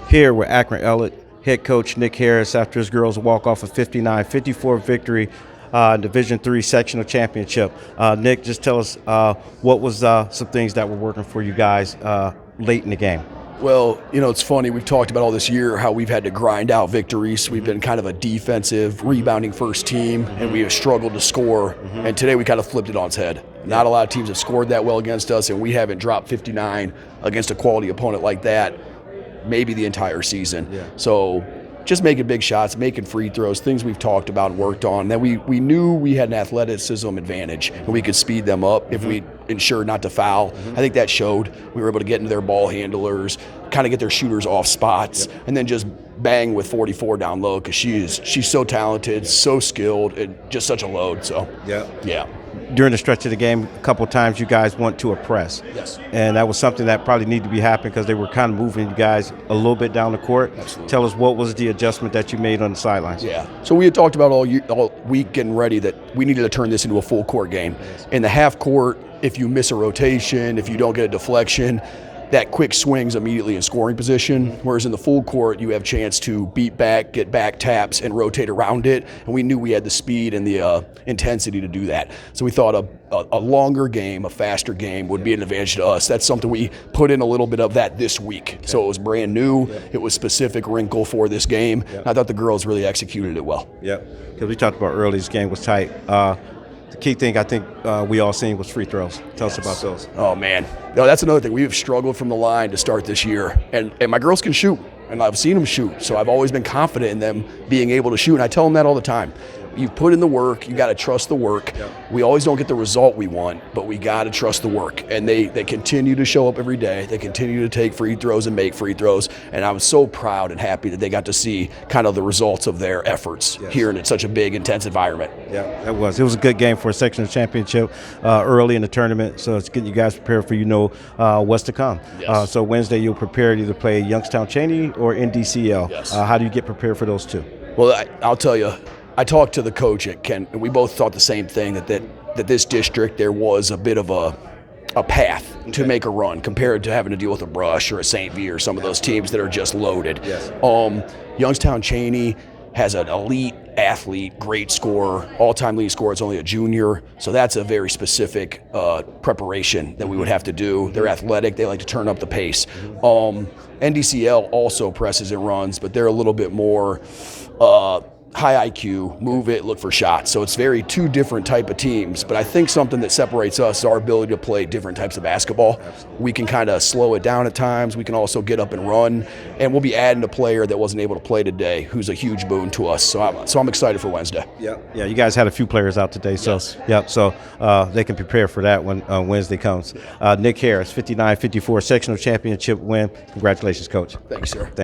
Here with Akron Ellet head coach Nick Harris after his girls walk off a 59-54 victory Division III sectional championship. Nick, just tell us what was some things that were working for you guys late in the game. Well, it's funny. We've talked about all this year how we've had to grind out victories. We've been kind of a defensive, rebounding first team, and we have struggled to score. And today we kind of flipped it on its head. Not a lot of teams have scored that well against us, and we haven't dropped 59 against a quality opponent like that maybe the entire season. So just making big shots, making free throws, things we've talked about and worked on. Then we knew we had an athleticism advantage, and we could speed them up if we ensured not to foul. I think that showed. We were able to get into their ball handlers, kind of get their shooters off spots, and then just bang with 44 down low because she's so talented, so skilled, and just such a load. So yeah. During the stretch of the game, a couple of times you guys went to a press. Yes. And that was something that probably needed to be happening because they were kind of moving you guys a little bit down the court. Absolutely. Tell us, what was the adjustment that you made on the sidelines? Yeah. So we had talked about all week getting ready that we needed to turn this into a full court game. In the half court, if you miss a rotation, if you don't get a deflection, that quick swing's immediately in scoring position, whereas in the full court, you have a chance to beat back, get back taps, and rotate around it, and we knew we had the speed and the intensity to do that. So we thought a longer game, a faster game would be an advantage to us. That's something we put in a little bit of that this week. So it was brand new. It was specific wrinkle for this game. I thought the girls really executed it well. Yeah, because we talked about early, this game was tight. The key thing I think we all seen was free throws. Tell us about those. Oh, man. No, that's another thing. We have struggled from the line to start this year. And my girls can shoot, and I've seen them shoot. So I've always been confident in them being able to shoot, and I tell them that all the time. You've put in the work. You got to trust the work. We always don't get the result we want, but we got to trust the work. And they continue to show up every day. They continue to take free throws and make free throws. And I was so proud and happy that they got to see kind of the results of their efforts here in such a big, intense environment. Yeah, it was. It was a good game for a sectional championship early in the tournament. So it's getting you guys prepared for what's to come. So Wednesday you'll prepare to either play Youngstown Cheney or NDCL. How do you get prepared for those two? Well, I'll tell you. I talked to the coach at Kent, and we both thought the same thing, that this district, there was a bit of a path to make a run compared to having to deal with a Brush or a St. V or some of those teams that are just loaded. Youngstown Cheney has an elite athlete, great scorer, all-time leading scorer. It's only a junior, so that's a very specific preparation that we would have to do. They're athletic. They like to turn up the pace. NDCL also presses and runs, but they're a little bit more high IQ, move it, look for shots. So it's two different type of teams. But I think something that separates us is our ability to play different types of basketball. We can kind of slow it down at times. We can also get up and run. And we'll be adding a player that wasn't able to play today, who's a huge boon to us. So I'm excited for Wednesday. Yeah, you guys had a few players out today. So they can prepare for that when Wednesday comes. Nick Harris, 59-54 sectional championship win. Congratulations, Coach. Thanks, sir.